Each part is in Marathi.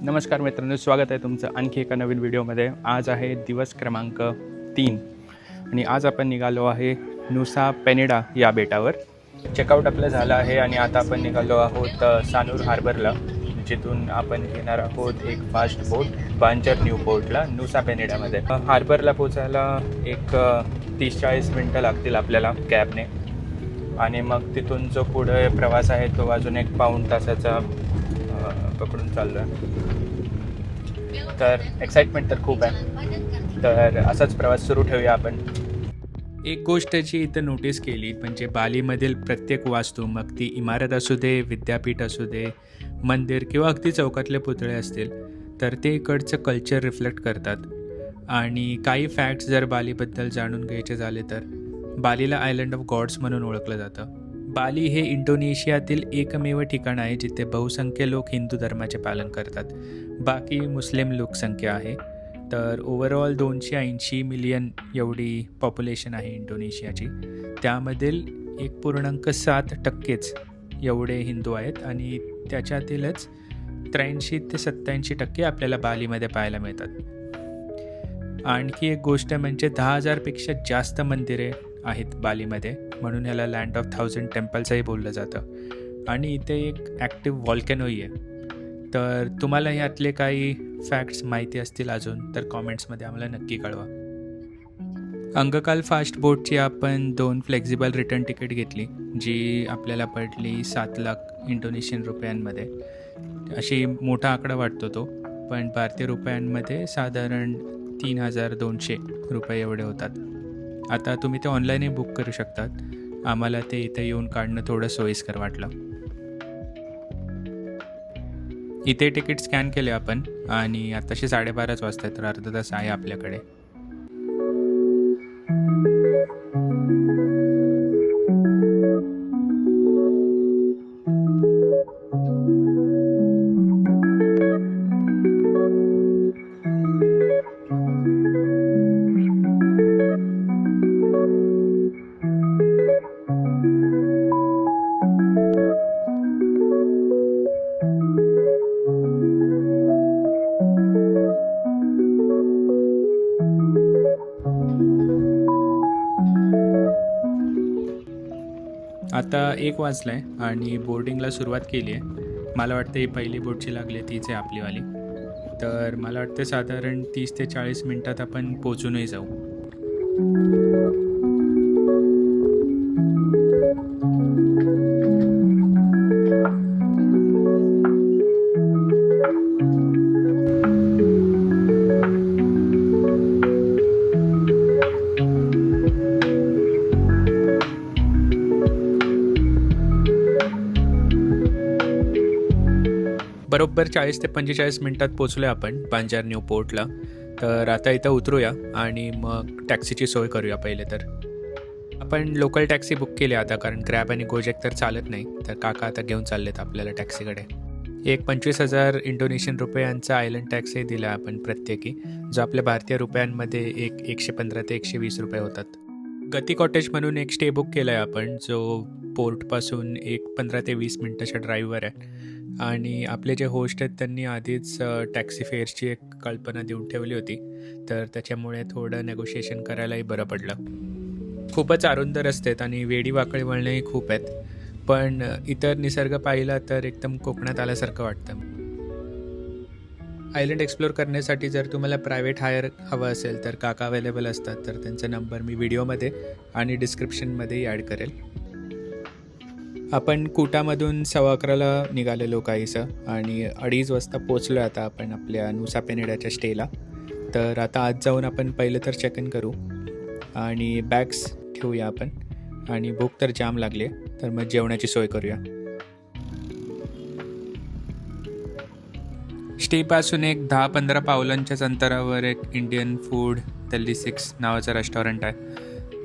नमस्कार मित्रांनो, स्वागत आहे तुमचं आणखी एका नवीन व्हिडिओमध्ये. आज आहे दिवस क्रमांक 3 आणि आज आपण निघालो आहे नुसा पेनिडा या बेटावर. चेकआउट आपलं झालं आहे आणि आता आपण निघालो आहोत सानूर हार्बरला, जिथून आपण घेणार आहोत एक फास्ट बोट बांजर न्यू पोर्टला नुसा पेनिडामध्ये. हार्बरला पोचायला एक 30-40 मिनटं लागतील आपल्याला कॅबने, आणि मग तिथून जो पुढे प्रवास आहे तो अजून एक पाऊण तासाचा पकडून चाललो आहे. तर एक्साइटमेंट तर खूप आहे, तर असाच प्रवास सुरू ठेवूया आपण. एक गोष्ट जी इथं नोटीस केली म्हणजे बालीमधील प्रत्येक वास्तू, मग ती इमारत असू दे, विद्यापीठ असू दे, मंदिर किंवा अगदी चौकातले पुतळे असतील, तर ते इकडचं कल्चर रिफ्लेक्ट करतात. आणि काही फॅक्ट्स जर बालीबद्दल जाणून घ्यायचे झाले तर बालीला आयलंड ऑफ गॉड्स म्हणून ओळखलं जातं. बाली हे इंडोनेशियातील एकमेव ठिकाण आहे जिथे बहुसंख्य लोक हिंदू धर्माचे पालन करतात. बाकी मुस्लिम लोकसंख्या आहे. तर ओव्हरऑल 280 मिलियन एवढी पॉप्युलेशन आहे इंडोनेशियाची. त्यामधील 1.7% एवढे हिंदू आहेत आणि त्याच्यातीलच 83 ते 87% आपल्याला बालीमध्ये पाहायला मिळतात. आणखी एक गोष्ट म्हणजे 10,000पेक्षा जास्त मंदिरे आहेत बालीमध्ये, म्हणून ह्याला लँड ऑफ 1000 टेम्पल्सही बोललं जातं. आणि इथे एक ॲक्टिव्ह व्हॉल्कॅनोही आहे. तर तुम्हाला ह्यातले काही फॅक्ट्स माहिती असतील अजून तर कॉमेंट्समध्ये आम्हाला नक्की कळवा. अंगकाल फास्ट बोटची आपण 2 फ्लेक्झिबल रिटर्न तिकीट घेतली, जी आपल्याला पडली 7 लाख इंडोनेशियन रुपयांमध्ये. अशी मोठा आकडा वाटतो तो, पण भारतीय रुपयांमध्ये साधारण 3,200 रुपये एवढे होतात. आता तुम्ही ते ऑनलाईनही बुक करू शकतात. आम्हाला ते इथे येऊन काढणं थोडं सोयीस्कर वाटलं. इथे तिकीट स्कॅन केले आपण आणि आताशी 12:30 वाजता, तर अर्धा तास आहे आपल्याकडे. आता 1 वाजला आहे आणि बोर्डिंगला सुरुवात केली आहे. मला वाटतं ही पहिली बोटची लागली, तीच आहे आपलीवाली. तर मला वाटतं साधारण 30 ते 40 मिनटात आपण पोचूनही जाऊ. बरोबर 40 ते 45 मिनटात पोचलो आहे आपण बांजार न्यू पोर्टला. तर आता इथं उतरूया आणि मग टॅक्सीची सोय करूया. पहिले तर आपण लोकल टॅक्सी बुक केली आता, कारण ग्रॅब आणि गोजेक तर चालत नाही. तर काका आता घेऊन चाललेत आपल्याला टॅक्सीकडे. एक 25,000 इंडोनेशियन रुपयांचा आयलंड टॅक्सी दिला आपण प्रत्येकी, जो आपल्या भारतीय रुपयांमध्ये 115 ते 120 रुपये होतात. गती कॉटेज म्हणून एक स्टे बुक केला आहे आपण, जो पोर्टपासून 15 ते 20 मिनटाच्या ड्राईव्हवर आहे. आणि आपले जे होस्ट आहेत त्यांनी आधीच टॅक्सी फेअरची एक कल्पना देऊन ठेवली होती, तर त्याच्यामुळे थोडं नेगोशिएशन करायलाही बरं पडलं. खूपच अरुंद रस्ते आहेत आणि वेडीवाकडी वळणंही खूप आहेत, पण इतर निसर्ग पाहिला तर एकदम कोकणात आल्यासारखं वाटतं. आयलंड एक्सप्लोअर करण्यासाठी जर तुम्हाला प्रायव्हेट हायर हवं असेल तर काका अवेलेबल असतात. तर त्यांचा नंबर मी व्हिडिओमध्ये आणि डिस्क्रिप्शनमध्येही ॲड करेल. आपण कुटामधून 11:15ला निघालेलो काहीसं आणि 2:30 वाजता पोचलो आता आपण आपल्या नुसा पेनिडाच्या स्टेला. तर आता आज जाऊन आपण पहिलं तर चेक इन करू आणि बॅग्स ठेवूया आपण. आणि भूक तर जाम लागली आहे, तर मग जेवणाची सोय करूया. स्टेपासून एक 10-15 पावलांच्याच अंतरावर एक इंडियन फूड दिल्ली 6 नावाचं रेस्टॉरंट आहे.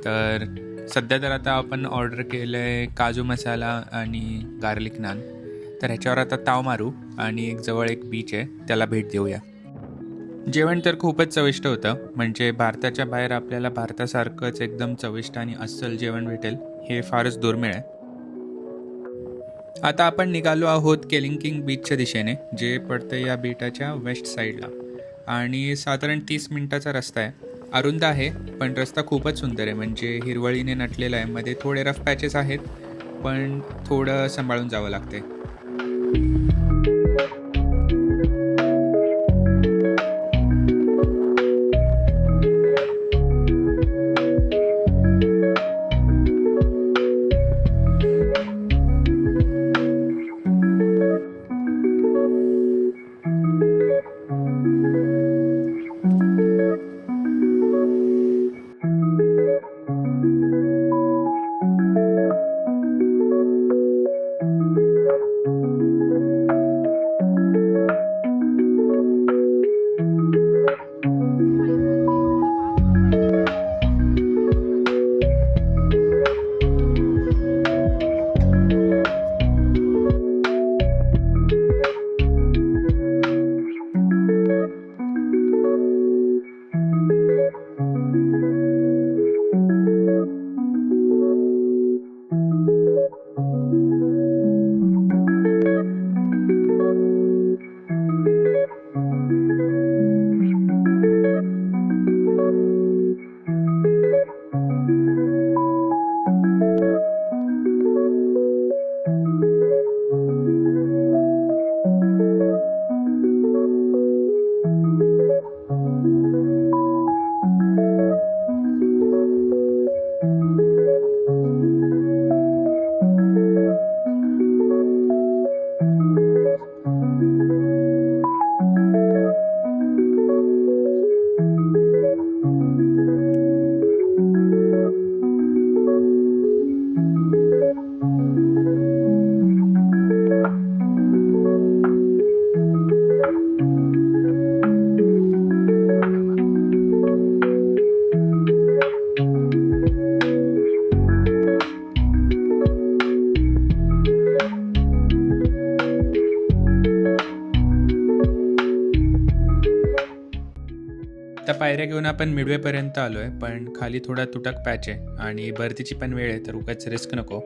तर सध्या तर आता आपण ऑर्डर केलं आहे काजू मसाला आणि गार्लिक नान. तर ह्याच्यावर आता ताव मारू आणि जवळ एक बीच आहे त्याला भेट देऊया. जेवण तर खूपच चविष्ट होतं. म्हणजे भारताच्या बाहेर आपल्याला भारतासारखंच एकदम चविष्ट आणि अस्सल जेवण भेटेल हे फारच दुर्मिळ आहे. आता आपण निघालो आहोत केलिंकिंग बीचच्या दिशेने, जे पडतं या बेटाच्या वेस्ट साईडला, आणि साधारण 30 मिनिटाचा रस्ता आहे. अरुंद आहे पण रस्ता खूपच सुंदर आहे, म्हणजे हिरवळीने नटलेला आहे. मध्ये थोडे रफ पॅचेस आहेत, पण थोडं सांभाळून जावं लागते. त्या पायऱ्या घेऊन आपण मिडवेपर्यंत आलो आहे, पण खाली थोडा तुटक पॅच आहे आणि भरतीची पण वेळ आहे, तर उगाच रिस्क नको.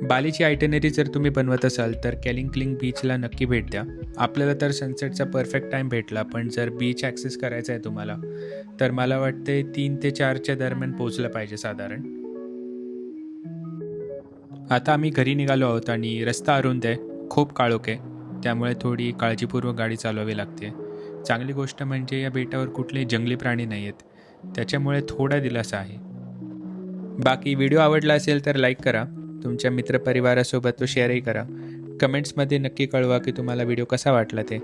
बालीची आयटनरी जर तुम्ही बनवत असाल तर केलिंकिंग बीचला नक्की भेट द्या. आपल्याला तर सनसेटचा परफेक्ट टाईम भेटला, पण जर बीच ॲक्सेस करायचा आहे तुम्हाला तर मला वाटते 3 ते 4च्या दरम्यान पोहोचलं पाहिजे साधारण. आता आम्ही घरी निघालो आहोत आणि रस्ता अरुंद आहे, खूप काळोख आहे, त्यामुळे थोडी काळजीपूर्वक गाडी चालवावी लागते. चांगली गोष्ट म्हणजे या बेटावर कुठलेही जंगली प्राणी नाही आहेत, त्याच्यामुळे थोडा दिलासा आहे. बाकी व्हिडिओ आवडला असेल तर लाईक करा, तुमच्या मित्रपरिवारासोबत तो शेअरही करा. कमेंट्समध्ये नक्की कळवा की तुम्हाला व्हिडिओ कसा वाटला ते,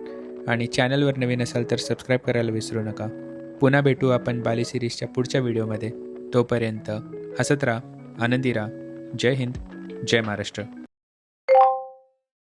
आणि चॅनलवर नवीन असाल तर सबस्क्राईब करायला विसरू नका. पुन्हा भेटू आपण बाली सिरीजच्या पुढच्या व्हिडिओमध्ये. तोपर्यंत हसत राहा, आनंदी राहा. जय हिंद, जय महाराष्ट्र.